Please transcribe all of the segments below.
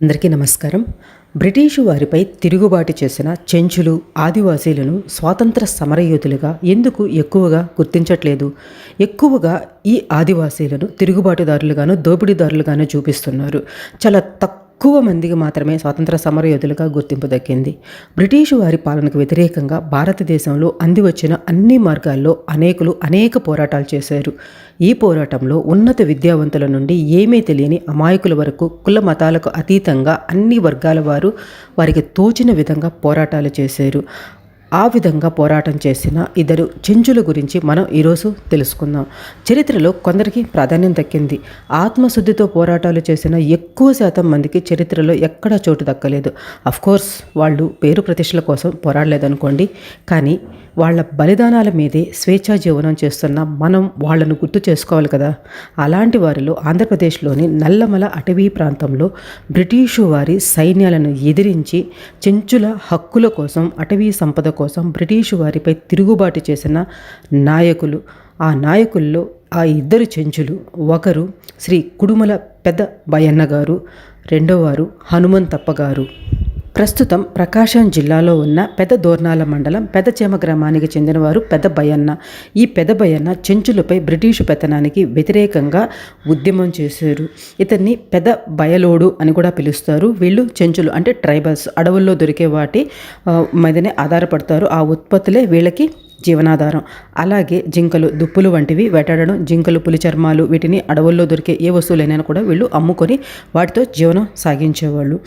అందరికీ నమస్కారం. బ్రిటిషు వారిపై తిరుగుబాటు చేసిన చెంచులు, ఆదివాసీలను స్వాతంత్ర సమరయోధులుగా ఎందుకు ఎక్కువగా గుర్తించట్లేదు? ఎక్కువగా ఈ ఆదివాసీలను తిరుగుబాటుదారులుగాను, దోపిడీదారులుగాను చూపిస్తున్నారు. చాలా తక్కువ మందికి మాత్రమే స్వాతంత్ర సమరయోధులుగా గుర్తింపు దక్కింది. బ్రిటిషు వారి పాలనకు వ్యతిరేకంగా భారతదేశంలో అందివచ్చిన అన్ని మార్గాల్లో అనేక పోరాటాలు చేశారు. ఈ పోరాటంలో ఉన్నత విద్యావంతుల నుండి ఏమీ తెలియని అమాయకుల వరకు కుల మతాలకు అతీతంగా అన్ని వర్గాల వారు వారికి తోచిన విధంగా పోరాటాలు చేశారు. ఆ విధంగా పోరాటం చేసిన ఇద్దరు చెంచుల గురించి మనం ఈరోజు తెలుసుకుందాం. చరిత్రలో కొందరికి ప్రాధాన్యం దక్కింది. ఆత్మశుద్ధితో పోరాటాలు చేసిన ఎక్కువ శాతం మందికి చరిత్రలో ఎక్కడా చోటు దక్కలేదు. అఫ్కోర్స్ వాళ్ళు పేరు ప్రతిష్టల కోసం పోరాడలేదనుకోండి, కానీ వాళ్ళ బలిదానాల మీదే స్వేచ్ఛా జీవనం చేస్తున్న మనం వాళ్ళను గుర్తు చేసుకోవాలి కదా. అలాంటి వారిలో ఆంధ్రప్రదేశ్లోని నల్లమల అటవీ ప్రాంతంలో బ్రిటిషు వారి సైన్యాలను ఎదిరించి చెంచుల హక్కుల కోసం, అటవీ సంపద కోసం బ్రిటిషు వారిపై తిరుగుబాటు చేసిన నాయకులు, ఆ నాయకుల్లో ఆ ఇద్దరు చెంచులు, ఒకరు శ్రీ కుడుమల పెద్ద బయ్యన్న గారు, రెండోవారు హనుమంతప్ప గారు. ప్రస్తుతం ప్రకాశం జిల్లాలో ఉన్న పెద్ద దోర్నాల మండలం పెద్దచేమ గ్రామానికి చెందినవారు పెద్ద బయ్యన్న. ఈ పెద్ద బయ్యన్న చెంచులపై బ్రిటిషు పెత్తనానికి వ్యతిరేకంగా ఉద్యమం చేశారు. ఇతన్ని పెద్ద బయలోడు అని కూడా పిలుస్తారు. వీళ్ళు చెంచులు అంటే ట్రైబల్స్, అడవుల్లో దొరికే వాటి మీదనే ఆధారపడతారు. ఆ ఉత్పత్తులే వీళ్ళకి జీవనాధారం. అలాగే జింకలు, దుప్పులు వంటివి వేటాడడం, జింకలు, పులి చర్మాలు, వీటిని అడవుల్లో దొరికే ఏ వస్తువులైనా కూడా వీళ్ళు అమ్ముకొని వాటితో జీవనం సాగించేవాళ్ళు.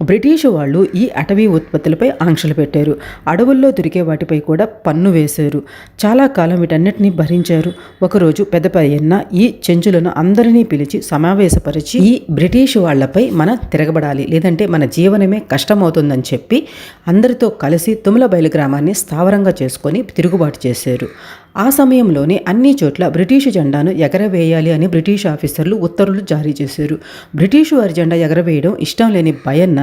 బ్రిటిషు వాళ్ళు ఈ అటవీ ఉత్పత్తులపై ఆంక్షలు పెట్టారు. అడవుల్లో దొరికే వాటిపై కూడా పన్ను వేశారు. చాలా కాలం వీటన్నిటిని భరించారు. ఒకరోజు పెద్ద బయ్యన్న ఈ చెంచులను అందరినీ పిలిచి సమావేశపరిచి ఈ బ్రిటిషు వాళ్లపై మనం తిరగబడాలి, లేదంటే మన జీవనమే కష్టమవుతుందని చెప్పి అందరితో కలిసి తుమ్మలబయలు గ్రామాన్ని స్థావరంగా చేసుకొని తిరుగుబాటు చేశారు. ఆ సమయంలోనే అన్ని చోట్ల బ్రిటిషు జెండాను ఎగరవేయాలి అని బ్రిటిష్ ఆఫీసర్లు ఉత్తర్వులు జారీ చేశారు. బ్రిటిషు వారి జెండా ఎగరవేయడం ఇష్టం లేని బయ్యన్న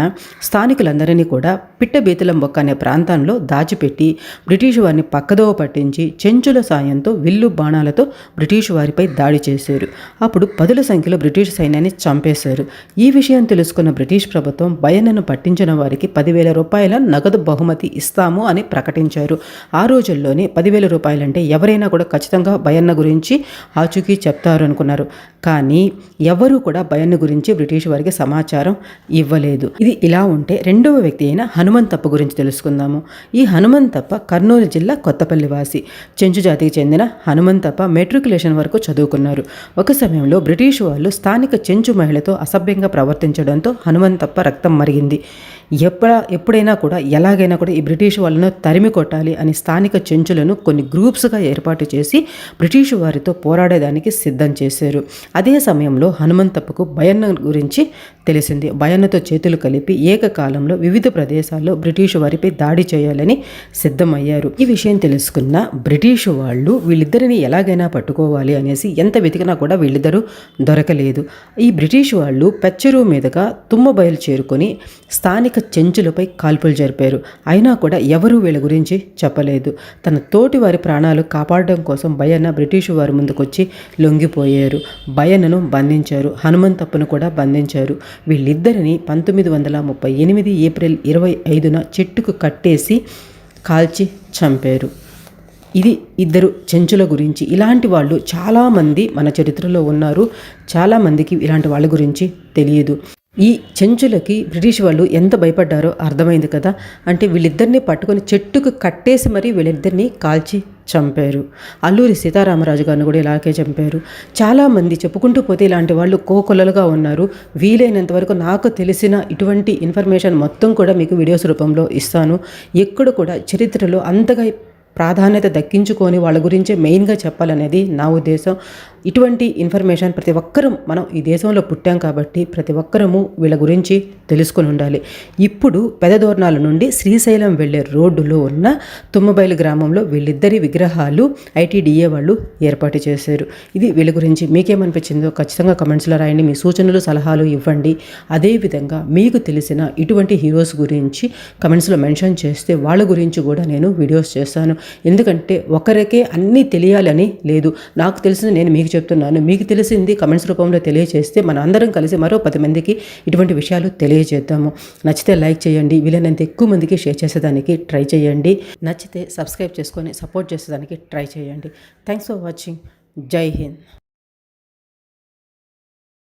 స్థానికులందరినీ కూడా పిట్టబేతులం బొక్క అనే ప్రాంతంలో దాచిపెట్టి బ్రిటిషు వారిని పక్కదోవ పట్టించి చెంచుల సాయంతో విల్లు బాణాలతో బ్రిటిషు వారిపై దాడి చేశారు. అప్పుడు పదుల సంఖ్యలో బ్రిటిష్ సైన్యాన్ని చంపేశారు. ఈ విషయం తెలుసుకున్న బ్రిటిష్ ప్రభుత్వం బయ్యన్నను పట్టించిన వారికి 10,000 రూపాయల నగదు బహుమతి ఇస్తాము అని ప్రకటించారు. ఆ రోజుల్లోనే 10,000 రూపాయలంటే ఎవరైనా కూడా ఖచ్చితంగా బయ్యన్న గురించి ఆచూకీ చెప్తారు అనుకున్నారు. కానీ ఎవరూ కూడా బయ్యన్న గురించి బ్రిటిష్ వారికి సమాచారం ఇవ్వలేదు. ఇది ఇలా ఉంటే రెండవ వ్యక్తి అయిన హనుమంతప్ప గురించి తెలుసుకుందాము. ఈ హనుమంతప్ప కర్నూలు జిల్లా కొత్తపల్లి వాసి. చెంచు జాతికి చెందిన హనుమంతప్ప మెట్రికులేషన్ వరకు చదువుకున్నారు. ఒక సమయంలో బ్రిటిష్ వాళ్ళు స్థానిక చెంచు మహిళతో అసభ్యంగా ప్రవర్తించడంతో హనుమంతప్ప రక్తం మరిగింది. ఎప్పుడైనా కూడా ఎలాగైనా కూడా ఈ బ్రిటిష్ వాళ్ళను తరిమి కొట్టాలి అని స్థానిక చెంచులను కొన్ని గ్రూప్స్గా ఏర్పాటు చేసి బ్రిటిషు వారితో పోరాడేదానికి సిద్ధం చేశారు. అదే సమయంలో హనుమంతప్పకు బయ్యన్న గురించి తెలిసింది. బయ్యన్నతో చేతులు కలిపి ఏకకాలంలో వివిధ ప్రదేశాల్లో బ్రిటిషు వారిపై దాడి చేయాలని సిద్ధమయ్యారు. ఈ విషయం తెలుసుకున్న బ్రిటిషు వాళ్ళు వీళ్ళిద్దరిని ఎలాగైనా పట్టుకోవాలి అనేసి ఎంత వెతికినా కూడా వీళ్ళిద్దరూ దొరకలేదు. ఈ బ్రిటిషు వాళ్ళు పెచ్చరువు మీదుగా తుమ్మబయలు చేరుకొని స్థానిక చెంచులపై కాల్పులు జరిపారు. అయినా కూడా ఎవరూ వీళ్ళ గురించి చెప్పలేదు. తన తోటి వారి ప్రాణాలు కాపాడడం కోసం బయ్యన్న బ్రిటిషు వారి ముందుకొచ్చి లొంగిపోయారు. బయ్యన్నను బంధించారు. హనుమంతప్పను కూడా బంధించారు. వీళ్ళిద్దరిని 1938 ఏప్రిల్ 25న చెట్టుకు కట్టేసి కాల్చి చంపారు. ఇది ఇద్దరు చెంచుల గురించి. ఇలాంటి వాళ్ళు చాలామంది మన చరిత్రలో ఉన్నారు. చాలామందికి ఇలాంటి వాళ్ళ గురించి తెలియదు. ఈ చెంచులకి బ్రిటిష్ వాళ్ళు ఎంత భయపడ్డారో అర్థమైంది కదా. అంటే వీళ్ళిద్దరిని పట్టుకొని చెట్టుకు కట్టేసి మరీ వీళ్ళిద్దరిని కాల్చి చంపారు. అల్లూరి సీతారామరాజు గారిని కూడా ఇలాగే చంపారు. చాలామంది చెప్పుకుంటూ పోతే ఇలాంటి వాళ్ళు కోకొల్లలుగా ఉన్నారు. వీలైనంత వరకు నాకు తెలిసిన ఇటువంటి ఇన్ఫర్మేషన్ మొత్తం కూడా మీకు వీడియోస్ రూపంలో ఇస్తాను. ఎక్కడ కూడా చరిత్రలో అంతగా ప్రాధాన్యత దక్కించుకొని వాళ్ళ గురించే మెయిన్గా చెప్పాలనేది నా ఉద్దేశం. ఇటువంటి ఇన్ఫర్మేషన్ ప్రతి ఒక్కరూ, మనం ఈ దేశంలో పుట్టాం కాబట్టి ప్రతి ఒక్కరము వీళ్ళ గురించి తెలుసుకొని ఉండాలి. ఇప్పుడు పెదదోర్నాల నుండి శ్రీశైలం వెళ్ళే రోడ్డులో ఉన్న తుమ్మబయలు గ్రామంలో వీళ్ళిద్దరి విగ్రహాలు ఐటీడీఏ వాళ్ళు ఏర్పాటు చేశారు. ఇది వీళ్ళ గురించి మీకేమనిపించిందో ఖచ్చితంగా కమెంట్స్లో రాయండి. మీ సూచనలు, సలహాలు ఇవ్వండి. అదేవిధంగా మీకు తెలిసిన ఇటువంటి హీరోస్ గురించి కమెంట్స్లో మెన్షన్ చేస్తే వాళ్ళ గురించి కూడా నేను వీడియోస్ చేస్తాను. ఎందుకంటే ఒకరికే అన్నీ తెలియాలని లేదు. నాకు తెలిసిన నేను మీకు చెప్తున్నాను. మీకు తెలిసింది కమెంట్స్ రూపంలో తెలియజేస్తే మన అందరం కలిసి మరో 10 మందికి ఇటువంటి విషయాలు తెలియజేద్దాము. నచ్చితే లైక్ చేయండి, వీలైనంత ఎక్కువ మందికి షేర్ చేసేదానికి ట్రై చేయండి. నచ్చితే సబ్స్క్రైబ్ చేసుకొని సపోర్ట్ చేసేదానికి ట్రై చేయండి. Thanks for watching. జై హింద్.